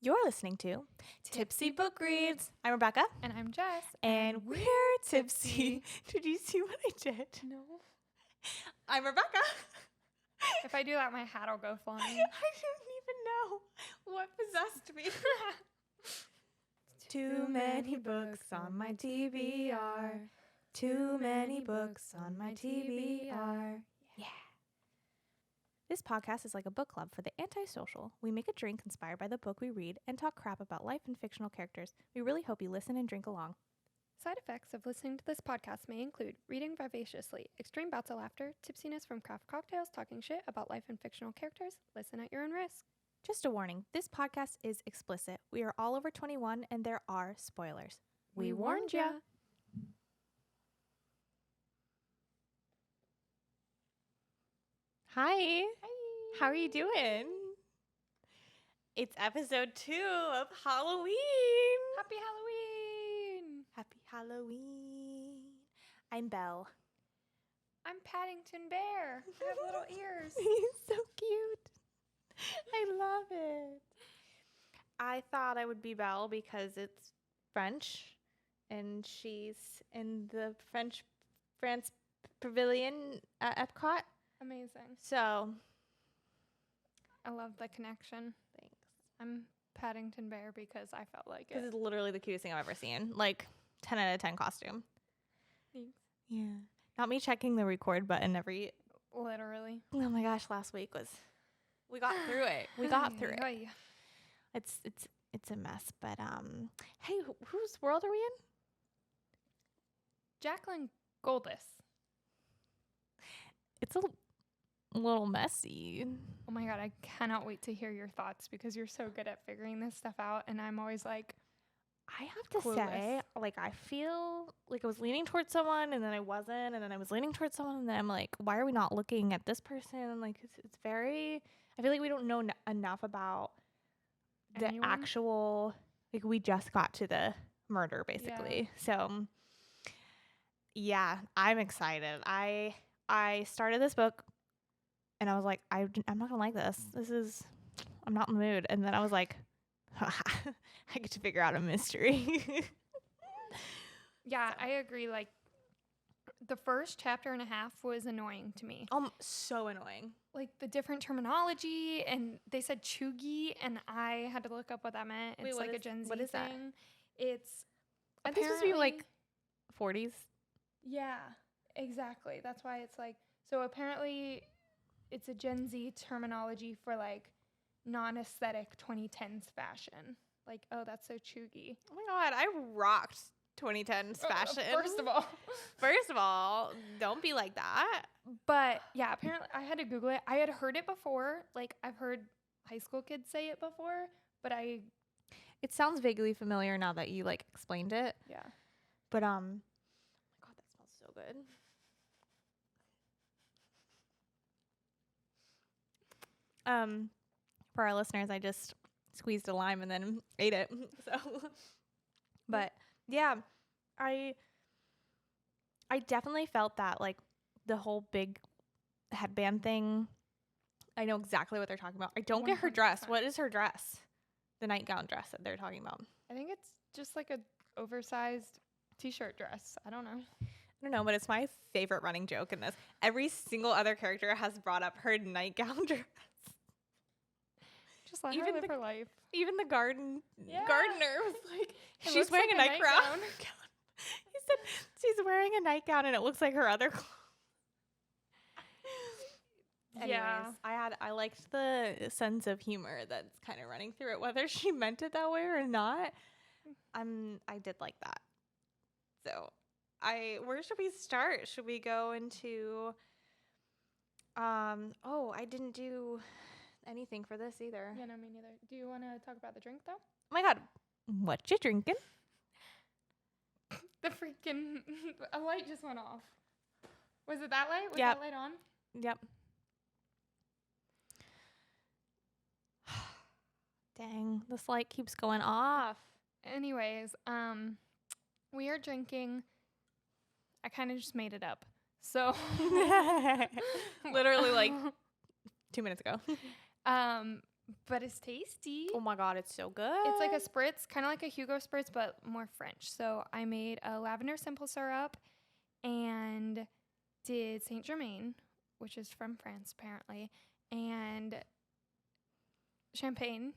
You're listening to Tipsy Book Reads. I'm Rebecca. And I'm Jess. And we're tipsy. Did you see what I did? No. I'm Rebecca. If I do that, my hat will go flying. I didn't even know what possessed me. Too many books on my TBR. Too many books on my TBR. Yeah. This podcast is like a book club for the antisocial. We make a drink inspired by the book we read and talk crap about life and fictional characters. We really hope you listen and drink along. Side effects of listening to this podcast may include reading vivaciously, extreme bouts of laughter, tipsiness from craft cocktails, talking shit about life and fictional characters. Listen at your own risk. Just a warning, this podcast is explicit. We are all over 21 and there are spoilers. We warned ya. Hi. Hi. How are you doing? It's episode 2 of Halloween. Happy Halloween. Happy Halloween. I'm Belle. I'm Paddington Bear. I have little ears. He's so cute. I love it. I thought I would be Belle because it's French and she's in the France Pavilion at Epcot. Amazing. So, I love the connection. thanks. I'm Paddington Bear because I felt like This it. is literally the cutest thing I've ever seen. Like, 10 out of 10 costume. Thanks. Yeah. Not me checking the record button every... Literally. Oh my gosh, last week was... We got through it. We got through it. Ay. It's a mess, but hey, whose world are we in? Jacqueline Goldis. It's a little messy. Oh my God, I cannot wait to hear your thoughts because you're so good at figuring this stuff out. And I'm always like, I have to Clueless. say, like, I feel like I was leaning towards someone and then I wasn't, and then I was leaning towards someone and then I'm like, why are we not looking at this person? Like, it's very, I feel like we don't know enough about the Anyone? actual, like, we just got to the murder basically. So, yeah, I'm excited. I started this book and I was like, I'm not gonna like this. I'm not in the mood. And then I was like, I get to figure out a mystery. yeah, I agree. Like, the first chapter and a half was annoying to me. So annoying. Like, the different terminology, and they said chuggy, and I had to look up what that meant. Wait, It's what like a is- Gen Z what is that? thing. It's Aren't they supposed to be like apparently- 40s? Yeah, exactly. That's why it's like, so apparently it's a Gen Z terminology for like non-aesthetic 2010s fashion. Like, oh, that's so chuggy. Oh my god, I rocked 2010s fashion. First of all, don't be like that. But yeah, apparently I had to Google it. I had heard it before. Like, I've heard high school kids say it before, but It sounds vaguely familiar now that you like explained it. yeah. But oh my god, that smells so good. For our listeners, I just squeezed a lime and then ate it. So, but yeah, I definitely felt that, like, the whole big headband thing. I know exactly what they're talking about. I don't get her dress. 100%. What is her dress? The nightgown dress that they're talking about. I think it's just like a oversized t-shirt dress. I don't know. I don't know, but it's my favorite running joke in this. Every single other character has brought up her nightgown dress. Just let Even her live the- her life. Even the gardener was like, It she's looks wearing like a a nightgown. nightgown. He said she's wearing a nightgown and it looks like her other clothes. Anyways, Yeah. I liked the sense of humor that's kind of running through it, whether she meant it that way or not. I did like that. So, where should we start? Should we go into I didn't do anything for this either. Yeah, no, me neither. Do you want to talk about the drink, though? Oh my god, what you drinking? The freaking... a light just went off. Was it that light? Was Yep. that light on? Yep. Dang, this light keeps going off. Anyways, we are drinking... I kind of just made it up. So... Literally like 2 minutes ago. but it's tasty. Oh my God, it's so good. It's like a spritz, kind of like a Hugo spritz, but more French. So I made a lavender simple syrup and did Saint Germain, which is from France apparently, and champagne,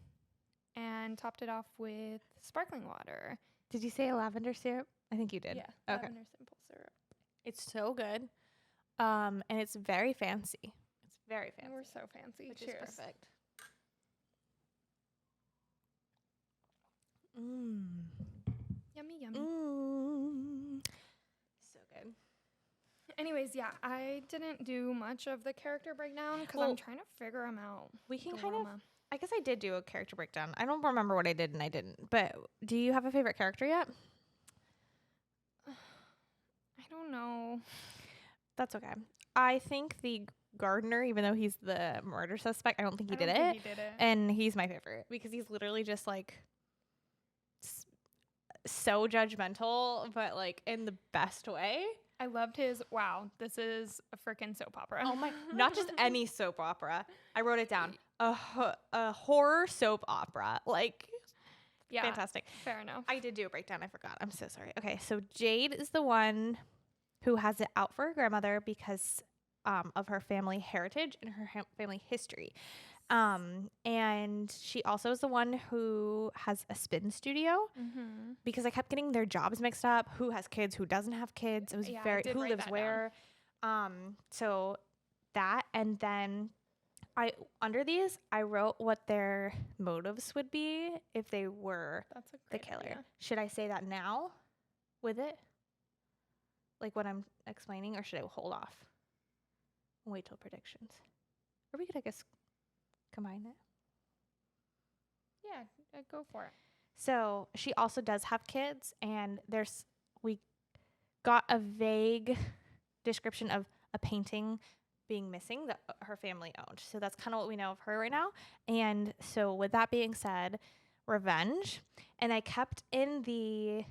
and topped it off with sparkling water. Did you say a lavender syrup? I think you did. Yeah, Okay. lavender simple syrup. It's so good. And it's very fancy. It's very fancy. We're so fancy. Which Cheers. is perfect. Mmm. Yummy, yummy. Mmm. So good. Anyways, yeah, I didn't do much of the character breakdown because Well, I'm trying to figure them out. We can Dilemma. I guess I did do a character breakdown. I don't remember what I did and I didn't. But do you have a favorite character yet? I don't know. That's okay. I think the gardener, even though he's the murder suspect, I don't think he did it. He did it. And he's my favorite because he's literally just like so judgmental, but like in the best way. I loved his, wow, this is a freaking soap opera. Oh my, not just any soap opera. I wrote it down. A horror soap opera. Like, yeah, fantastic. Fair enough. I did do a breakdown. I forgot. I'm so sorry. Okay, so Jade is the one who has it out for her grandmother because of her family heritage and her family history. And she also is the one who has a spin studio because I kept getting their jobs mixed up. Who has kids? Who doesn't have kids? It was who lives where. So that, and then under these I wrote what their motives would be if they were the killer. Idea. Should I say that now with it? Like what I'm explaining, or should I hold off and wait till predictions? Or we could, I guess, combine it. Yeah, go for it. So she also does have kids, and we got a vague description of a painting being missing that her family owned. So that's kind of what we know of her right now. And so with that being said, revenge. And I kept in the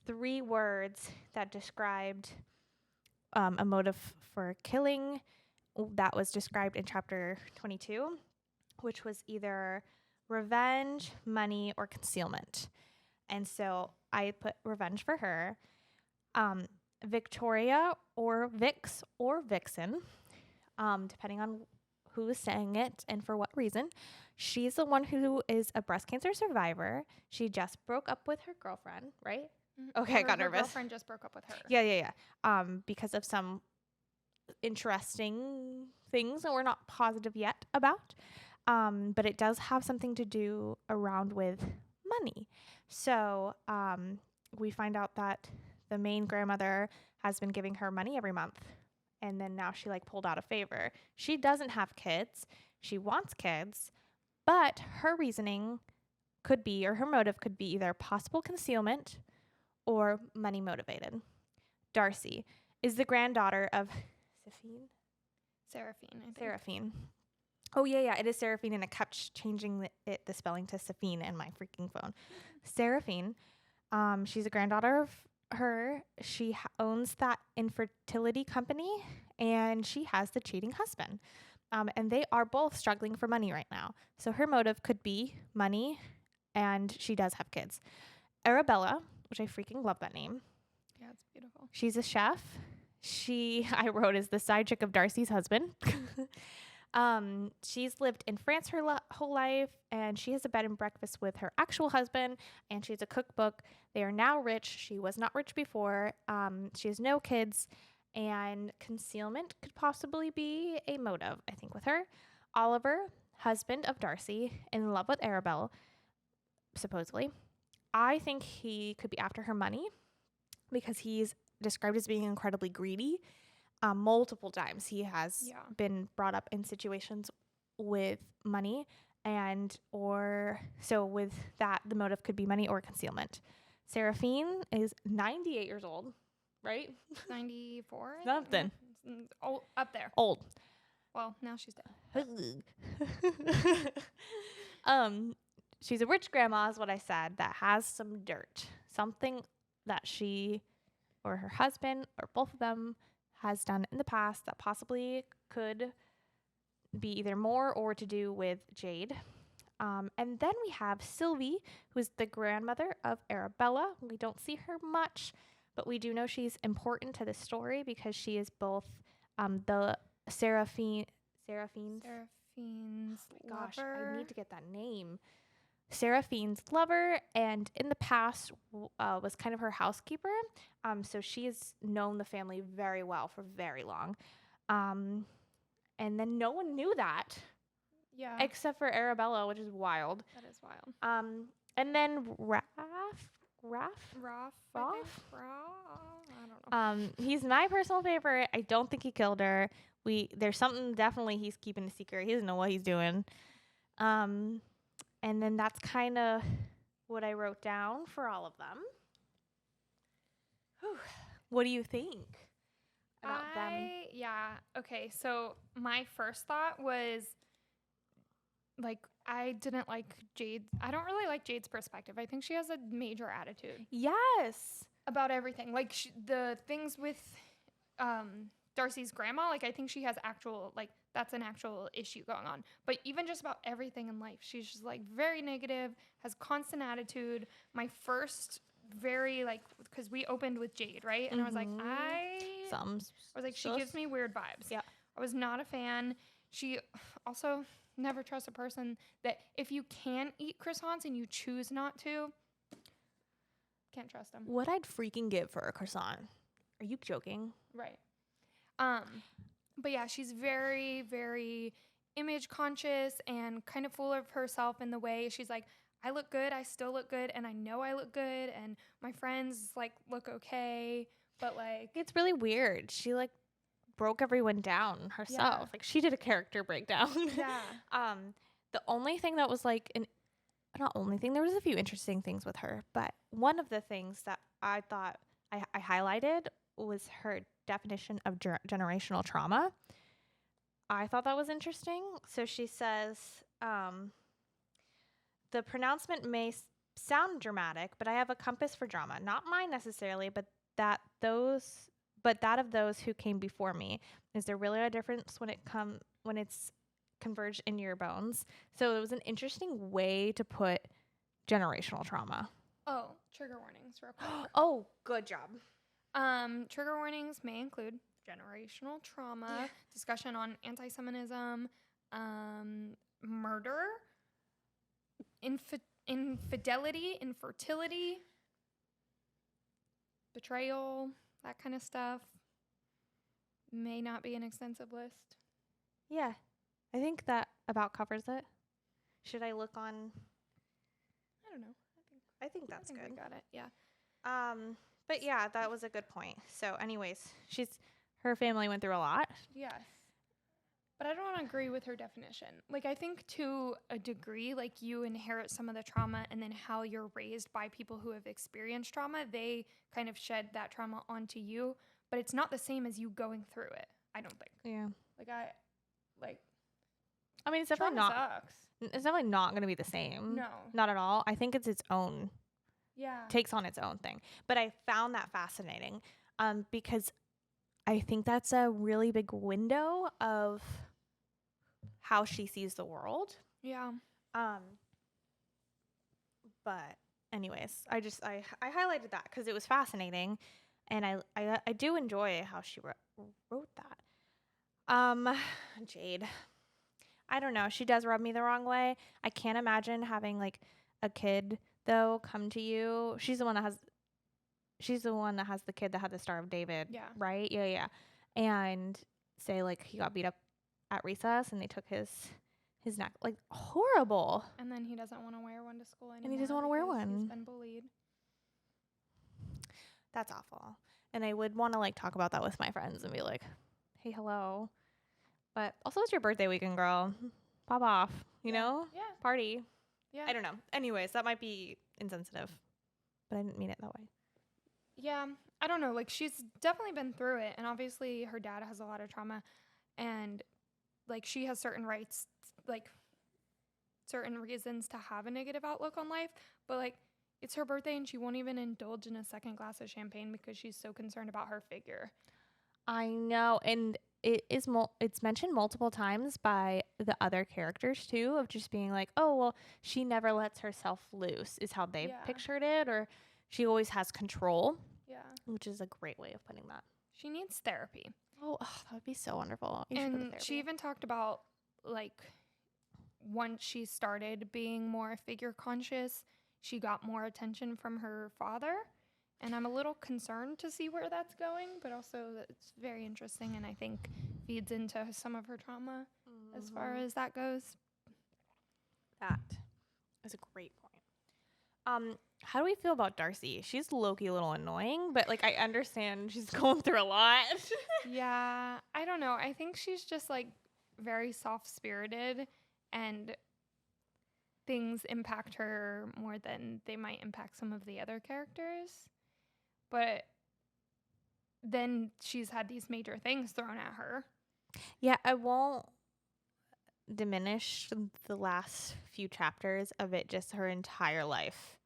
3 words that described a motive for killing that was described in chapter 22, which was either revenge, money, or concealment. And so I put revenge for her. Victoria or Vix or Vixen, depending on who is saying it and for what reason. She's the one who is a breast cancer survivor. She just broke up with her girlfriend, right? Okay, I got nervous. Her girlfriend just broke up with her. Yeah. Because of some interesting things that we're not positive yet about. But it does have something to do around with money. So we find out that the main grandmother has been giving her money every month. And then now she pulled out a favor. She doesn't have kids. She wants kids. But her reasoning could be, or her motive could be, either possible concealment or money motivated. Darcy is the granddaughter of Seraphine, I think. Seraphine. Oh, yeah, it is Seraphine, and I kept changing the spelling to Safine in my freaking phone. Seraphine, she's a granddaughter of her. She owns that infertility company, and she has the cheating husband. And they are both struggling for money right now. So her motive could be money, and she does have kids. Arabella, which I freaking love that name. Yeah, it's beautiful. She's a chef. I wrote, is the side chick of Darcy's husband. She's lived in France her whole life, and she has a bed and breakfast with her actual husband, and she has a cookbook. They are now rich. She was not rich before. She has no kids, and concealment could possibly be a motive, I think, with her. Oliver, husband of Darcy, in love with Arabelle, supposedly. I think he could be after her money because he's described as being incredibly greedy. Multiple times he has been brought up in situations with money, so with that, the motive could be money or concealment. Seraphine is 98 years old, right? 94? Something. Old, up there. Old. Well, now she's dead. She's a rich grandma is what I said, that has some dirt. Something that she or her husband or both of them has done in the past that possibly could be either more or to do with Jade. And then we have Sylvie, who is the grandmother of Arabella. We don't see her much, but we do know she's important to the story because she is both the Seraphine's. Seraphine's Gosh, lover. I need to get that name. Seraphine's lover, and in the past was kind of her housekeeper. So she has known the family very well for very long. And then no one knew that. Yeah. Except for Arabella, which is wild. That is wild. And then Raph? Raph? I don't know. He's my personal favorite. I don't think he killed her. There's something definitely he's keeping a secret. He doesn't know what he's doing. And then that's kind of what I wrote down for all of them. Whew. What do you think about them? Yeah. Okay. So my first thought was like, I didn't like Jade. I don't really like Jade's perspective. I think she has a major attitude Yes. about everything. Like the things with Darcy's grandma, like I think she has that's an actual issue going on. But even just about everything in life, she's just like very negative, has constant attitude. My first because we opened with Jade, right? And I was like, she gives me weird vibes. Yeah. I was not a fan. She also never trust a person that if you can eat croissants and you choose not to, can't trust them. What I'd freaking give for a croissant. Are you joking? Right. But yeah, she's very, very image conscious and kind of full of herself in the way she's like, I look good, I still look good, and I know I look good, and my friends like look okay, but like it's really weird. She like broke everyone down herself. Yeah. Like she did a character breakdown. Yeah. The only thing that was like not only thing, there was a few interesting things with her, but one of the things that I thought I highlighted was her definition of generational trauma. I thought that was interesting. So she says, the pronouncement may sound dramatic, but I have a compass for drama. Not mine necessarily, but that of those who came before me. Is there really a difference when it's converged in your bones? So it was an interesting way to put generational trauma. Oh, trigger warnings real quick. Oh, good job. Trigger warnings may include generational trauma, discussion on anti-Semitism, murder, infidelity, infertility, betrayal, that kind of stuff. May not be an extensive list. Yeah. I think that about covers it. Should I look on? I don't know. I think that's good. I got it. Yeah. But yeah, that was a good point. So anyways, her family went through a lot. Yes. But I don't agree with her definition. Like, I think to a degree, like, you inherit some of the trauma, and then how you're raised by people who have experienced trauma, they kind of shed that trauma onto you. But it's not the same as you going through it, I don't think. Yeah. I mean, it's definitely not. Sucks. It's definitely not going to be the same. No. Not at all. I think it's its own. Yeah. Takes on its own thing. But I found that fascinating because I think that's a really big window of how she sees the world. Yeah. But anyways, I highlighted that because it was fascinating, and I do enjoy how she wrote that. Jade. I don't know. She does rub me the wrong way. I can't imagine having like a kid though come to you. She's the one that has the kid that had the Star of David. Yeah. Right? Yeah. And say like he got beat up at recess and they took his neck. Like horrible. And then he doesn't want to wear one to school anymore. And he doesn't want to wear one. He's been bullied. That's awful. And I would want to like talk about that with my friends and be like, hey, hello. But also it's your birthday weekend, girl. Pop off, you know? Yeah. Party. Yeah. I don't know. Anyways, that might be insensitive, but I didn't mean it that way. Yeah. I don't know. Like, she's definitely been through it. And obviously her dad has a lot of trauma. And, like, she has certain rights, like, certain reasons to have a negative outlook on life. But, like, it's her birthday and she won't even indulge in a second glass of champagne because she's so concerned about her figure. I know. And it's mentioned multiple times by the other characters too, of just being like, oh well, she never lets herself loose is how they've Yeah. pictured it, or she always has control, Yeah. which is a great way of putting that. She needs therapy. Oh, that would be so wonderful. You should go to And therapy. she even talked about, like, once she started being more figure conscious, she got more attention from her father. And I'm a little concerned to see where that's going, but also it's very interesting and I think feeds into some of her trauma as far as that goes. That is a great point. How do we feel about Darcy? She's low-key a little annoying, but like I understand she's going through a lot. Yeah, I don't know. I think she's just like very soft-spirited and things impact her more than they might impact some of the other characters. But then she's had these major things thrown at her. Yeah, I won't diminish the last few chapters of it, just her entire life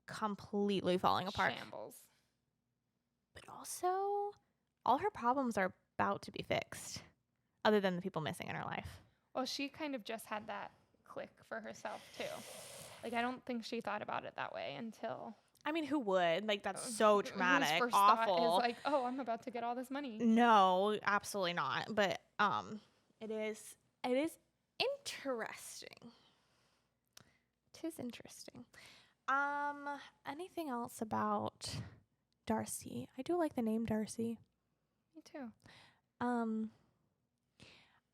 completely falling apart. Shambles. But also, all her problems are about to be fixed, other than the people missing in her life. Well, she kind of just had that click for herself, too. Like, I don't think she thought about it that way until... I mean, who would? Like, that's so traumatic, Whose first awful. thought is like, oh, I'm about to get all this money. No, absolutely not. But it is interesting. It is interesting. Anything else about Darcy? I do like the name Darcy. Me too.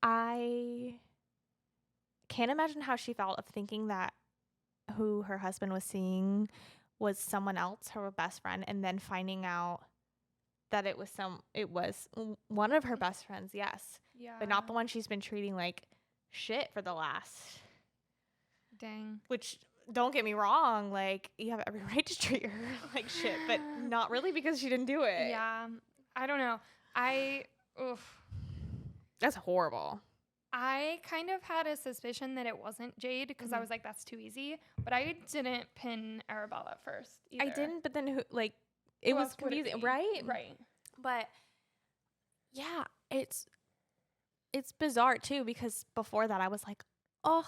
I can't imagine how she felt of thinking that who her husband was seeing was someone else, her best friend, and then finding out that it was one of her best friends, yes. Yeah. But not the one she's been treating like shit for the last. Dang. Which, don't get me wrong, like, you have every right to treat her like shit, but not really because she didn't do it. Yeah. I don't know. Oof. That's horrible. I kind of had a suspicion that it wasn't Jade because I was like, that's too easy. But I didn't pin Arabelle at first either. I didn't, but then it Who was else would it confusing, be? right? Right. But yeah, it's bizarre too, because before that I was like, oh,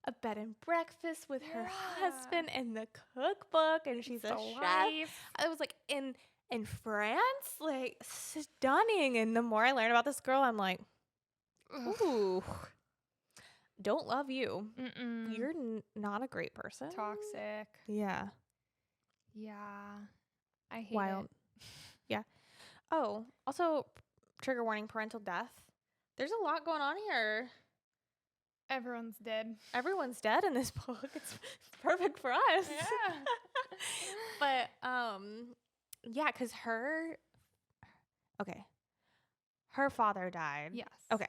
a bed and breakfast with her husband and the cookbook, and she's a chef. I was like, in France, like, stunning. And the more I learn about this girl, I'm like, ooh, don't love you. Mm-mm. You're not a great person. Toxic. Yeah. Yeah. I hate Wild. it. Yeah. Oh, also, trigger warning, parental death. There's a lot going on here. Everyone's dead. Everyone's dead in this book. It's perfect for us. Yeah. But yeah, because her father died. Yes. Okay.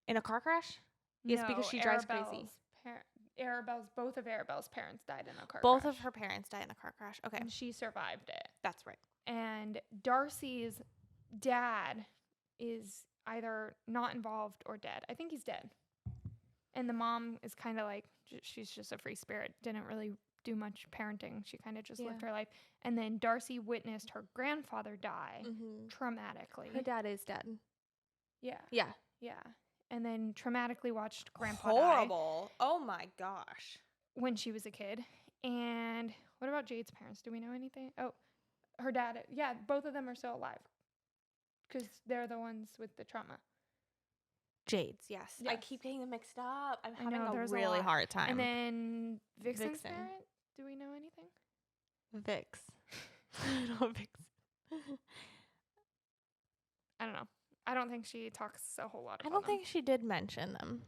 In a car crash? Yes, because she drives crazy. Both of Arabelle's parents died in a car crash. Both of her parents died in a car crash. Okay. And she survived it. That's right. And Darcy's dad is either not involved or dead. I think he's dead. And the mom is kind of like, she's just a free spirit. Didn't really do much parenting. She kind of just lived her life. And then Darcy witnessed her grandfather die traumatically. Her dad is dead. Yeah. Yeah. Yeah. And then traumatically watched grandpa Horrible. Die. Oh my gosh. When she was a kid. And what about Jade's parents? Do we know anything? Oh, her dad. Yeah, both of them are still alive. Because they're the ones with the trauma. Jade's, yes. I keep getting them mixed up. I'm having a there's really hard time. And then Vixen's parent? Do we know anything? Vix. Vix. I don't know. I don't think she talks a whole lot about I don't think she did mention them.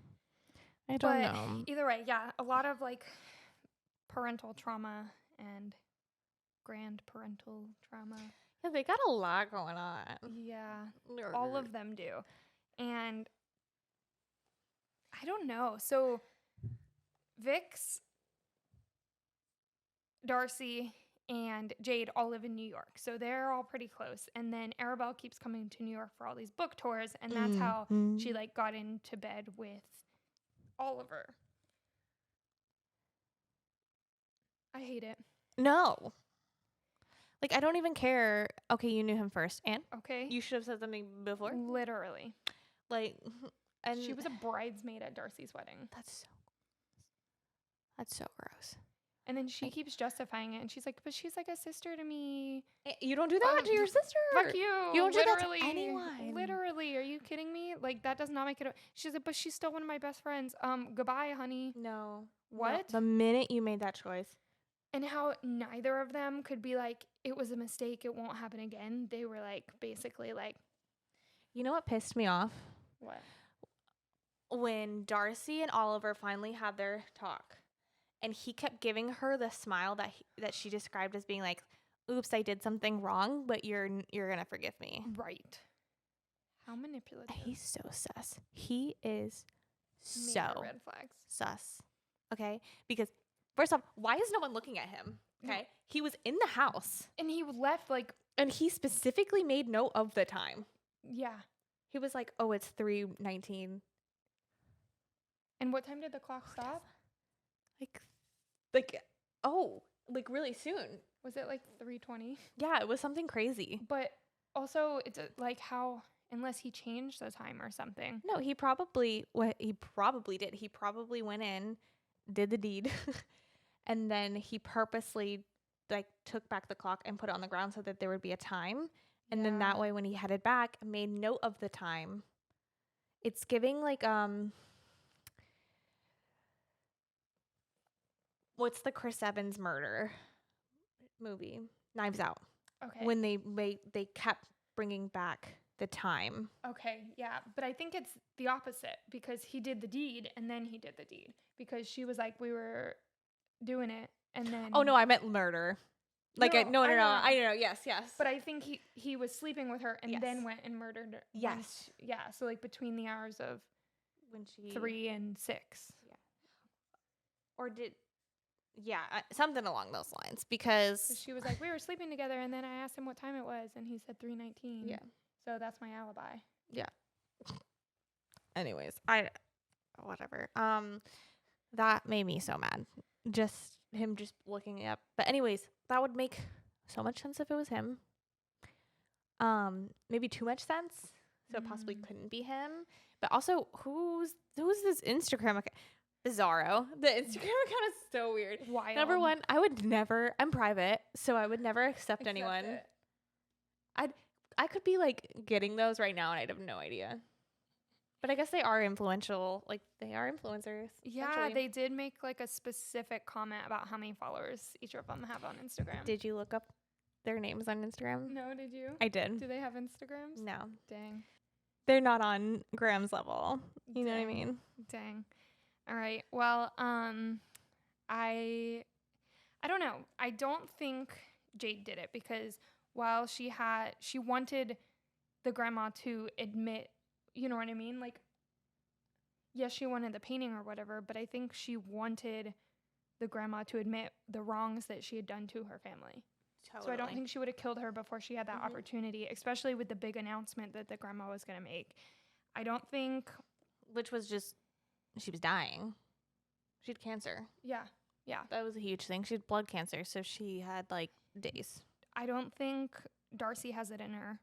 I don't know. Either way, yeah, a lot of like parental trauma and grandparental trauma. Yeah, they got a lot going on. Yeah, all of them do. And I don't know. So Vix, Darcy, and Jade all live in New York. So they're all pretty close. And then Arabelle keeps coming to New York for all these book tours. And that's how she like got into bed with Oliver. I hate it. No. Like, I don't even care. Okay, you knew him first. And? Okay. You should have said something before. Literally. Like, and She was a bridesmaid at Darcy's wedding. that's so gross. And then she Like, keeps justifying it, and she's like, but she's like a sister to me. you don't do that to your sister. Fuck you. You don't do that Literally. to anyone. Literally. Are you kidding me? Like, that does not make it. She's like, but she's still one of my best friends. Goodbye, honey. No. What? No. The minute you made that choice. And how neither of them could be like, it was a mistake, it won't happen again. They were like, basically like. You know what pissed me off? What? When Darcy and Oliver finally had their talk. And he kept giving her the smile that she described as being like, oops, I did something wrong, but you're going to forgive me. Right. How manipulative. He's so sus. He is Major so red flags. sus. Okay? Because first off, why is no one looking at him? Okay? No. He was in the house. And he left like. And he specifically made note of the time. Yeah. He was like, oh, it's 3:19. And what time did the clock stop? Like really soon. Was it like 3:20? Yeah, it was something crazy. But also, it's like how, unless he changed the time or something. No, he probably did. He probably went in, did the deed, and then he purposely like took back the clock and put it on the ground so that there would be a time. And then that way, when he headed back, made note of the time. It's giving like what's the Chris Evans murder movie? Knives Out. Okay. When they kept bringing back the time. Okay, yeah. But I think it's the opposite because he did the deed and then he did the deed because she was like, we were doing it and then. Oh, no, I meant murder. Like, No, no. I know. I know. Yes. But I think he was sleeping with her and Yes. then went and murdered her. Yes. Yeah. So like between the hours of When she 3 and 6. Yeah. Or did. Yeah, something along those lines because She was like, we were sleeping together and then I asked him what time it was and he said 3:19. Yeah. So that's my alibi. Yeah. Anyways, whatever. That made me so mad. Just him just looking it up. But anyways, that would make so much sense if it was him. Maybe too much sense. So it possibly couldn't be him. But also, who's this Instagram account? Bizarro. The Instagram account is so weird. Wild. Number one, I'm private, so I would never accept anyone. it. I could be like getting those right now and I'd have no idea. But I guess they are influential. Like they are influencers. Yeah, essentially. they did make like a specific comment about how many followers each of them have on Instagram. Did you look up their names on Instagram? No, did you? I did. Do they have Instagrams? No. Dang. They're not on Graham's level. You know what I mean? Dang. All right. Well, I don't know. I don't think Jade did it because while she wanted the grandma to admit, you know what I mean? Like, yes, she wanted the painting or whatever, but I think she wanted the grandma to admit the wrongs that she had done to her family. Totally. So I don't think she would have killed her before she had that opportunity, especially with the big announcement that the grandma was going to make. I don't think. Which was just, she was dying. She had cancer. Yeah. Yeah. That was a huge thing. She had blood cancer, so she had like days. I don't think Darcy has it in her.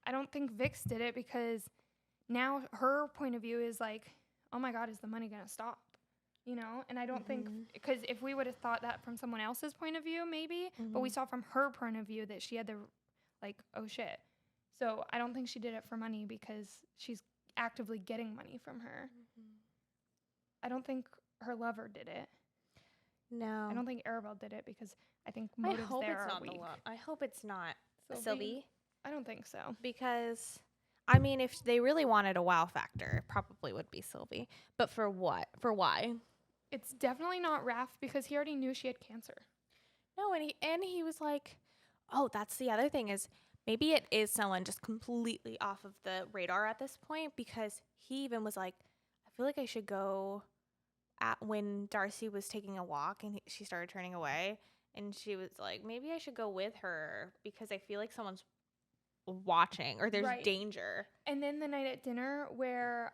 I don't think Vix did it because now her point of view is like, oh my God, is the money going to stop? You know? And I don't think, because if we would have thought that from someone else's point of view, maybe, but we saw from her point of view that she had the, like, oh shit. So I don't think she did it for money because she's actively getting money from her. I don't think her lover did it. No. I don't think Arabelle did it because I think motives there are weak. I hope it's not Sylvie. I don't think so. Because, I mean, if they really wanted a wow factor, it probably would be Sylvie. But for what? For why? It's definitely not Raph because he already knew she had cancer. No, and he was like, oh, that's the other thing is maybe it is someone just completely off of the radar at this point because he even was like, I feel like I should go when Darcy was taking a walk and she started turning away. And she was like, maybe I should go with her because I feel like someone's watching or there's danger. And then the night at dinner where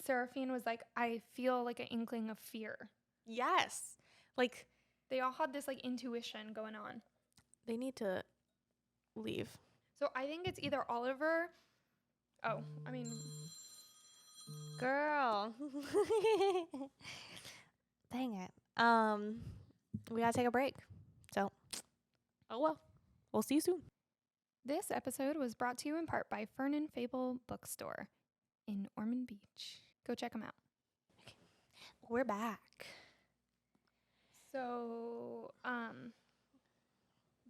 Seraphine was like, I feel like an inkling of fear. Yes. Like they all had this like intuition going on. They need to leave. So I think it's either Oliver Oh, I mean, Girl. Dang it. We gotta take a break. So, oh well. We'll see you soon. this episode was brought to you in part by Fern and Fable Bookstore in Ormond Beach. Go check them out. We're back. So,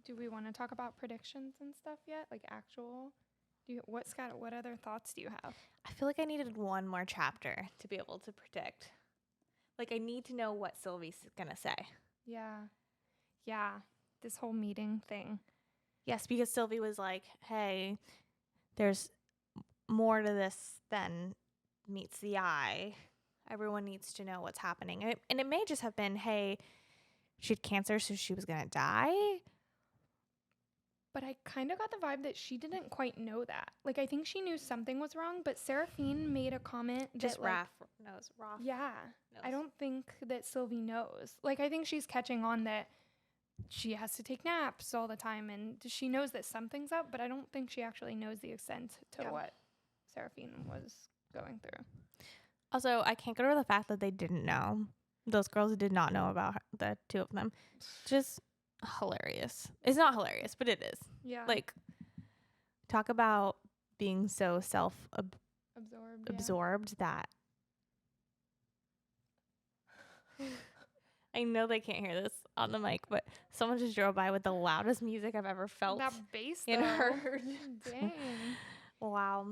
do we want to talk about predictions and stuff yet? Like actual? What other thoughts do you have? I feel like I needed one more chapter to be able to predict. Like, I need to know what Sylvie's gonna say. Yeah. This whole meeting thing. Yes, because Sylvie was like, hey, there's more to this than meets the eye. Everyone needs to know what's happening. And it may just have been, hey, she had cancer, so she was going to die. But I kind of got the vibe that she didn't quite know that. Like, I think she knew something was wrong, but Seraphine made a comment Just that, Raph knows. Raph yeah, knows. I don't think that Sylvie knows. Like, I think she's catching on that she has to take naps all the time, and she knows that something's up, but I don't think she actually knows the extent to what Seraphine was going through. Also, I can't get over the fact that they didn't know. Those girls did not know about the two of them. Just hilarious. It's not hilarious, but it is. Yeah. Like, talk about being so absorbed that. I know they can't hear this on the mic, but someone just drove by with the loudest music I've ever felt. That bass, and though. heard. Dang. Wow.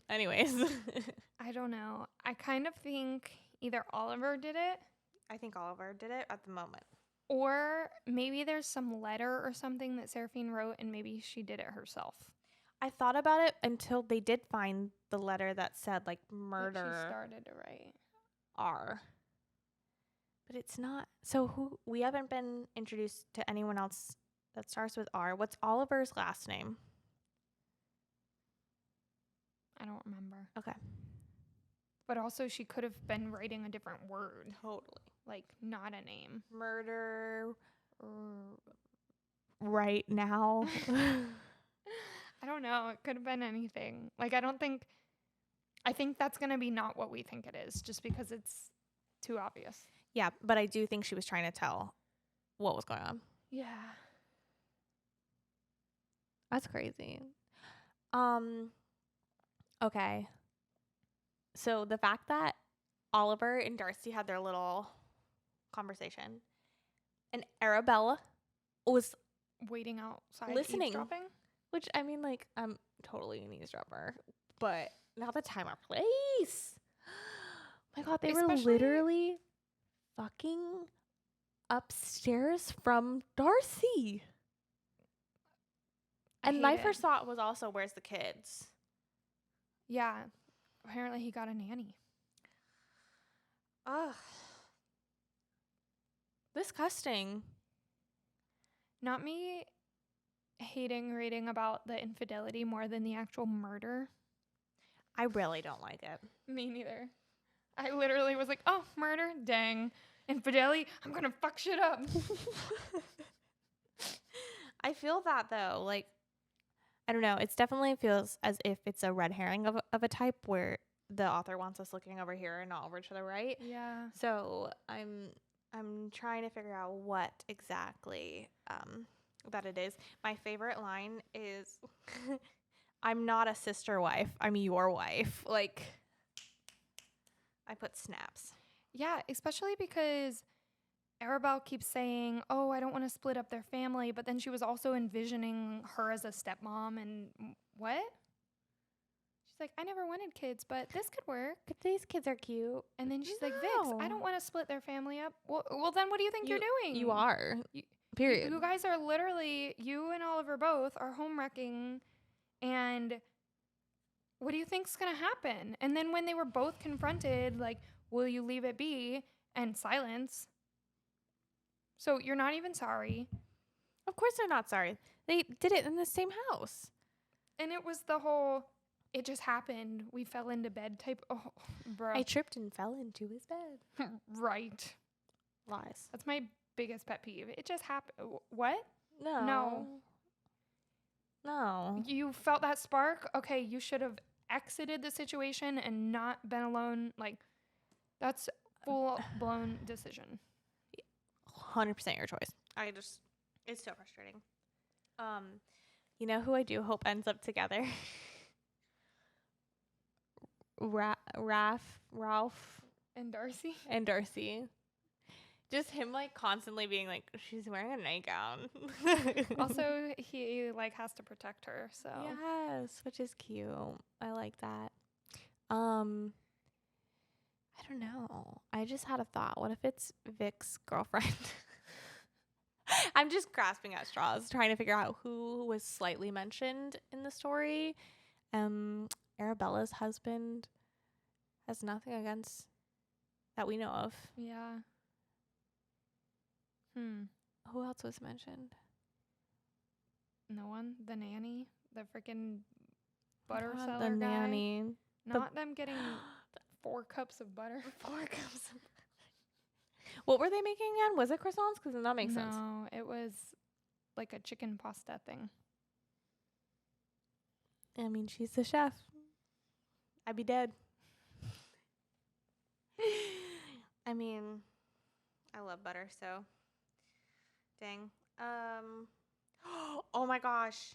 Anyways. I don't know. I kind of think either Oliver did it. I think Oliver did it at the moment. Or maybe there's some letter or something that Seraphine wrote and maybe she did it herself. I thought about it until they did find the letter that said, like, murder. Like she started to write. R. But it's not. So we haven't been introduced to anyone else that starts with R. What's Oliver's last name? I don't remember. Okay. But also she could have been writing a different word. Totally. Like not a name. Murder right now. I don't know. It could have been anything. Like I think that's going to be not what we think it is just because it's too obvious. Yeah, but I do think she was trying to tell what was going on. Yeah. That's crazy. Okay. So the fact that Oliver and Darcy had their little conversation and Arabella was waiting outside listening, eavesdropping, which I mean, like, I'm totally an eavesdropper, but not the time or place. My God, they were literally fucking upstairs from Darcy. And my first thought was also, where's the kids? Yeah. Apparently he got a nanny. Ugh. Disgusting. Not me hating reading about the infidelity more than the actual murder. I really don't like it. Me neither. I literally was like, oh, murder? Dang. Infidelity? I'm going to fuck shit up. I feel that, though. Like, I don't know. It definitely feels as if it's a red herring of a type where the author wants us looking over here and not over to the right. Yeah. So I'm trying to figure out what exactly that it is. My favorite line is, I'm not a sister wife. I'm your wife. Like, I put snaps. Yeah, especially because Arabelle keeps saying, oh, I don't want to split up their family. But then she was also envisioning her as a stepmom. And what? She's like, I never wanted kids, but this could work. But these kids are cute. And then she's like, Vix, I don't want to split their family up. Well, then what do you think you're doing? You are. Period. You guys are literally, you and Oliver both are home wrecking. And what do you think's going to happen? And then when they were both confronted, like, will you leave it be? And silence. So you're not even sorry. Of course they're not sorry. They did it in the same house. And it was the whole, it just happened. We fell into bed type. Oh, bro. I tripped and fell into his bed. Right. Lies. That's my biggest pet peeve. It just happened. What? No. No. No. You felt that spark. Okay, you should have exited the situation and not been alone. Like, that's full blown decision. 100% your choice. It's so frustrating. You know who I do hope ends up together? Ralph And Darcy? and Darcy. Just him like constantly being like, she's wearing a nightgown. Also, he like has to protect her, so. Yes, which is cute. I like that. I don't know. I just had a thought. What if it's Vic's girlfriend? I'm just grasping at straws, trying to figure out who was slightly mentioned in the story. Arabella's husband has nothing against that we know of. Yeah. Who else was mentioned? No one? The nanny? The freaking butter God, seller the guy? nanny. Not them getting 4 cups of butter. 4 cups of What were they making again? Was it croissants? Because that makes sense. No, it was like a chicken pasta thing. I mean, she's the chef. I'd be dead. I mean, I love butter, so dang. Oh my gosh.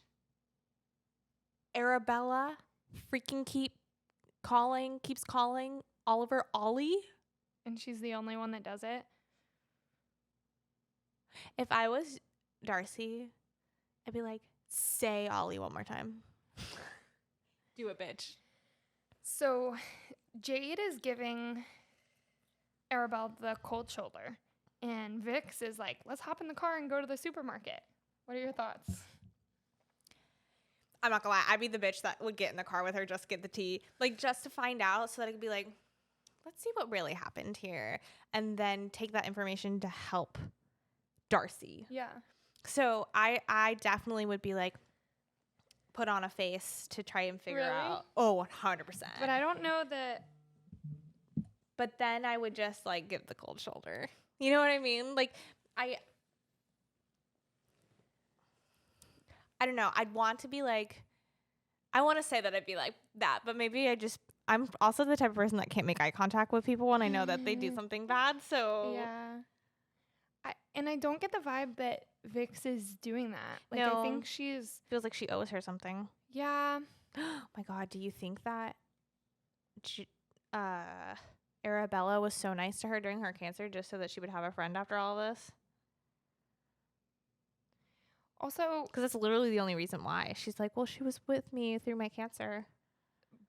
Arabella freaking keeps calling Oliver Ollie. And she's the only one that does it. If I was Darcy, I'd be like, say Ollie one more time. Do it, bitch. So Jade is giving Arabelle the cold shoulder. And Vix is like, let's hop in the car and go to the supermarket. What are your thoughts? I'm not gonna lie, I'd be the bitch that would get in the car with her, just get the tea, like just to find out, so that I could be like, let's see what really happened here, and then take that information to help Darcy. Yeah. So I definitely would be like, put on a face to try and figure out. Oh, 100%. But I don't know that. But then I would just like give the cold shoulder. You know what I mean? Like I don't know. I'd want to be like, I want to say that I'd be like that, but maybe I'm also the type of person that can't make eye contact with people when I know that they do something bad. So Yeah. I don't get the vibe that Vix is doing that. Like, No. I think she's. feels like she owes her something. Yeah. Oh my God, do you think that Arabella was so nice to her during her cancer just so that she would have a friend after all of this? Also, Because that's literally the only reason why. She's like, well, she was with me through my cancer.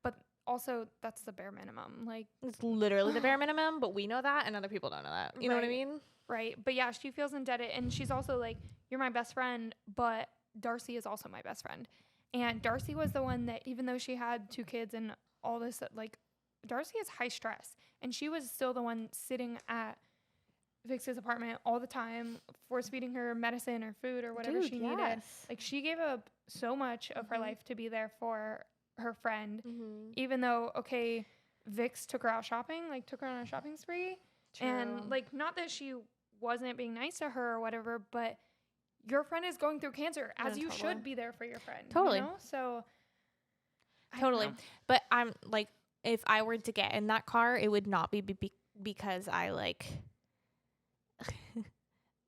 but also, that's the bare minimum. Like, It's literally the bare minimum, but we know that and other people don't know that. You know what I Right. mean? right. But yeah, she feels indebted. And she's also like, you're my best friend, but Darcy is also my best friend. And Darcy was the one that, even though she had 2 kids and all this, like, Darcy is high stress. And she was still the one sitting at Vix's apartment all the time, force feeding her medicine or food or whatever Dude, she needed. yes. Like, she gave up so much of her Mhm. life to be there for her friend, Mm-hmm. even though, okay, Vix took her out shopping, like, took her on a shopping spree. And, like, not that she wasn't being nice to her or whatever, but your friend is going through cancer, as you totally. should be there for your friend. Totally. You know? So, I don't Totally. know. But I'm like, if I were to get in that car, it would not be because I like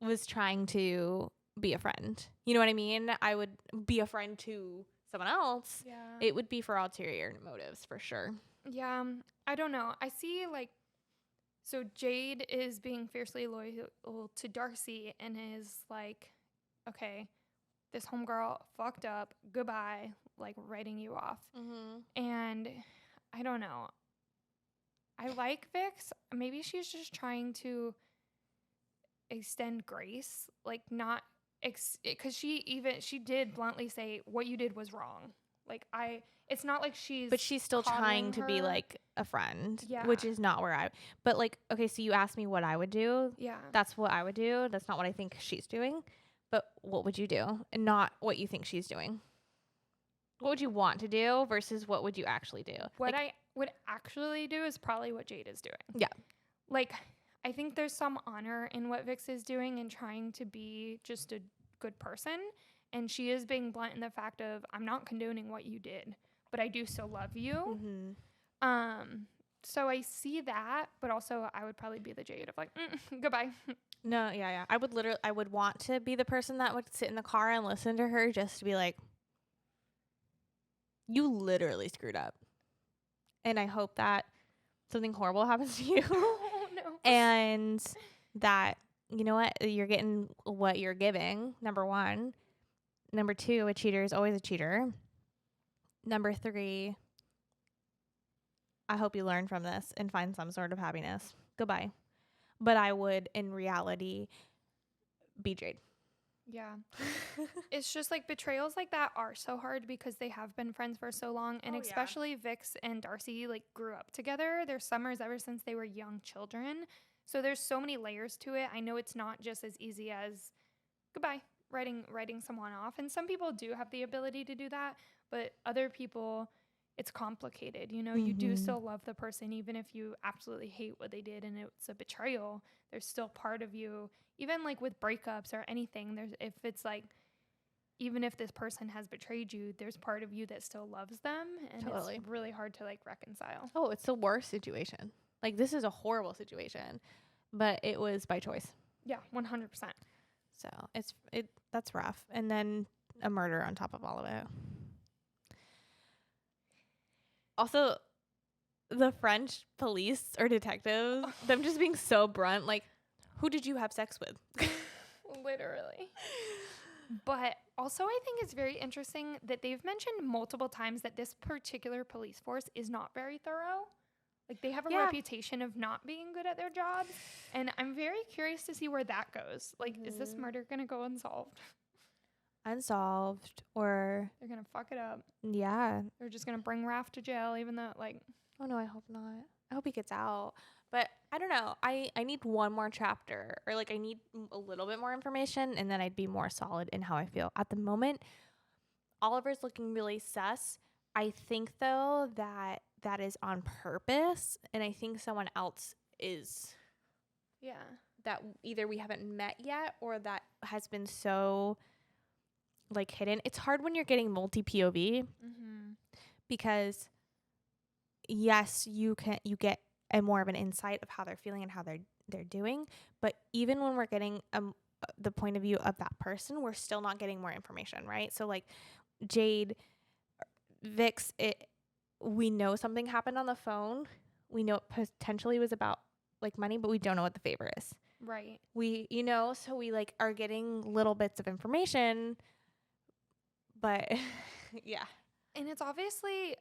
was trying to be a friend. You know what I mean? I would be a friend to someone else. Yeah. It would be for ulterior motives for sure. Yeah, I don't know. I see, like, so Jade is being fiercely loyal to Darcy and is like, okay, this homegirl fucked up. Goodbye. Like, writing you off. Mm-hmm. And I don't know. I like Vix. Maybe she's just trying to extend grace. Like, not, because she did bluntly say, what you did was wrong. Like, it's not like But she's still trying coddling to be her. like a friend, Yeah. which is not where but like, okay, so you asked me what I would do. Yeah. That's what I would do. That's not what I think she's doing. But what would you do? And not what you think she's doing. What would you want to do versus what would you actually do? What Like, I would actually do is probably what Jade is doing. Yeah. Like, I think there's some honor in what Vix is doing and trying to be just a good person. And she is being blunt in the fact of, I'm not condoning what you did, but I do still love you. So I see that, but also I would probably be the Jade of like, goodbye. No, yeah. I would want to be the person that would sit in the car and listen to her just to be like, you literally screwed up. And I hope that something horrible happens to you. Oh, no. And that, you know what, you're getting what you're giving, number one. Number two, a cheater is always a cheater. Number three, I hope you learn from this and find some sort of happiness. Goodbye. But I would, in reality, be Jade. Yeah. It's just like betrayals like that are so hard because they have been friends for so long. And especially Vix and Darcy like grew up together. Their summers ever since they were young children. So there's so many layers to it. I know it's not just as easy as goodbye, writing someone off. And some people do have the ability to do that, but other people, it's complicated. You know, you do still love the person, even if you absolutely hate what they did and it's a betrayal. There's still part of you, even like with breakups or anything. If it's like, even if this person has betrayed you, there's part of you that still loves them, and it's really hard to like reconcile. Oh, it's the worst situation. Like, this is a horrible situation, but it was by choice. Yeah, 100%. So that's rough. And then a murder on top of all of it. Also, the French police or detectives, them just being so blunt, like, who did you have sex with? Literally. But also, I think it's very interesting that they've mentioned multiple times that this particular police force is not very thorough. Like, they have a reputation of not being good at their jobs. And I'm very curious to see where that goes. Like, is this murder going to go unsolved? Unsolved, or they're going to fuck it up. Yeah. They're just going to bring Raph to jail, even though, like... Oh, no, I hope not. I hope he gets out. But I don't know. I need one more chapter, or like I need a little bit more information, and then I'd be more solid in how I feel. At the moment, Oliver's looking really sus. I think, though, that is on purpose, and I think someone else is. Yeah. That either we haven't met yet, or that has been so, like, hidden. It's hard when you're getting multi-POV, because, yes, you get a more of an insight of how they're feeling and how they're doing, but even when we're getting the point of view of that person, we're still not getting more information, right? So, like, Jade, Vix, we know something happened on the phone. We know it potentially was about, like, money, but we don't know what the favor is. Right. So we, like, are getting little bits of information, but yeah. And it's obviously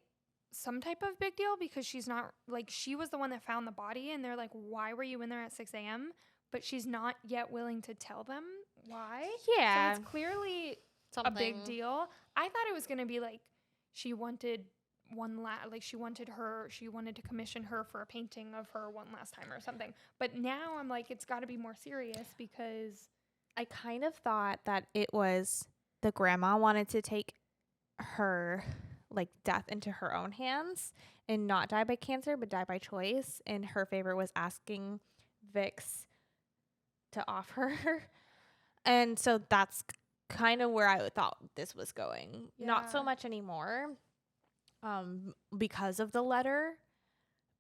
some type of big deal, because she's not, like, she was the one that found the body, and they're like, why were you in there at 6 a.m.? But she's not yet willing to tell them why. Yeah. So it's clearly something. A big deal. I thought it was going to be like she wanted she wanted to commission her for a painting of her one last time or something. But now I'm like, it's got to be more serious, because I kind of thought that it was the grandma wanted to take her, like, death into her own hands and not die by cancer, but die by choice. And her favor was asking Vix to offer her. And so that's kind of where I thought this was going. Yeah. Not so much anymore, because of the letter.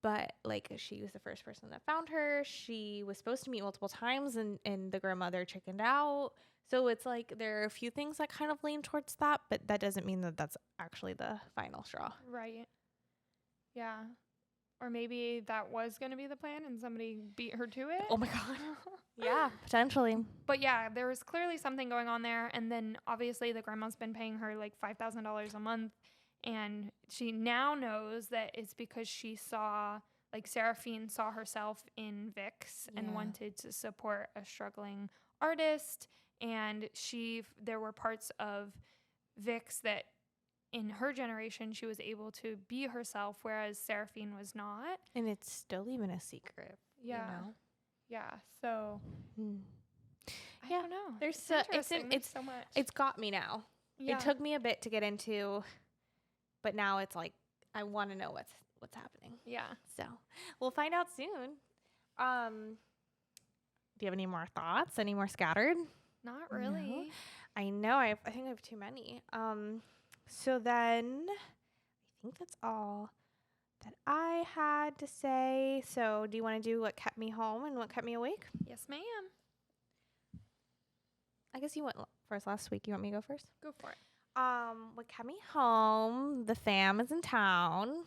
But, like, she was the first person that found her. She was supposed to meet multiple times, and the grandmother chickened out. So it's like there are a few things that kind of lean towards that, but that doesn't mean that that's actually the final straw. Right. Yeah. Or maybe that was going to be the plan and somebody beat her to it. Oh, my God. Yeah, potentially. But, yeah, there was clearly something going on there. And then, obviously, the grandma's been paying her, like, $5,000 a month. And she now knows that it's because she saw, like, Seraphine saw herself in Vix and wanted to support a struggling artist. And there were parts of Vix that in her generation she was able to be herself, whereas Seraphine was not. And it's still even a secret. Yeah. You know? Yeah. So I don't know. There's so much. It's got me now. Yeah. It took me a bit to get into, but now it's like I want to know what's happening. Yeah. So we'll find out soon. Do you have any more thoughts? Any more scattered? Not really. I know. I think I have too many. So then I think that's all that I had to say. So do you want to do what kept me home and what kept me awake? Yes, ma'am. I guess you went first last week. You want me to go first? Go for it. What kept me home? The fam is in town,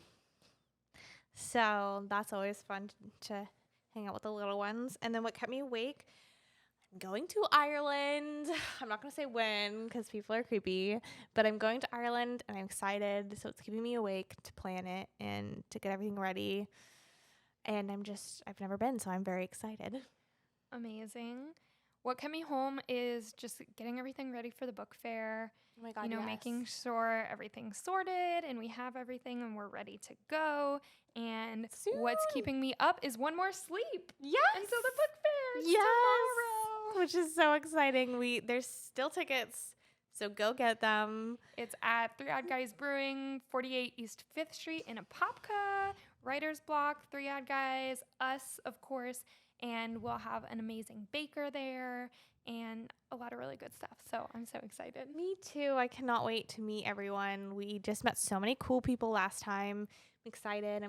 so that's always fun to hang out with the little ones. And then what kept me awake? I'm going to Ireland. I'm not gonna say when because people are creepy, but I'm going to Ireland and I'm excited. So it's keeping me awake to plan it and to get everything ready. And I've never been, so I'm very excited. Amazing. What kept me home is just getting everything ready for the book fair. Oh my God, yes. Making sure everything's sorted and we have everything and we're ready to go. And Soon. What's keeping me up is one more sleep. Yes. Until the book fair. Yes. Tomorrow. Which is so exciting. There's still tickets, so go get them. It's at Three Odd Guys Brewing, 48 East 5th Street in Apopka. Writer's Block, Three Odd Guys, us, of course. And we'll have an amazing baker there and a lot of really good stuff. So I'm so excited. Me too. I cannot wait to meet everyone. We just met so many cool people last time. I'm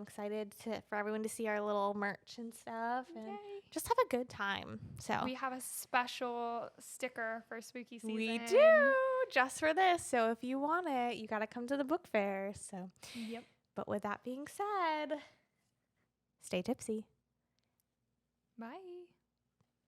excited. For everyone to see our little merch and stuff and Yay. just have a good time. So we have a special sticker for spooky season. We do, just for this. So if you want it, you got to come to the book fair. So, yep. But with that being said, stay tipsy. Bye.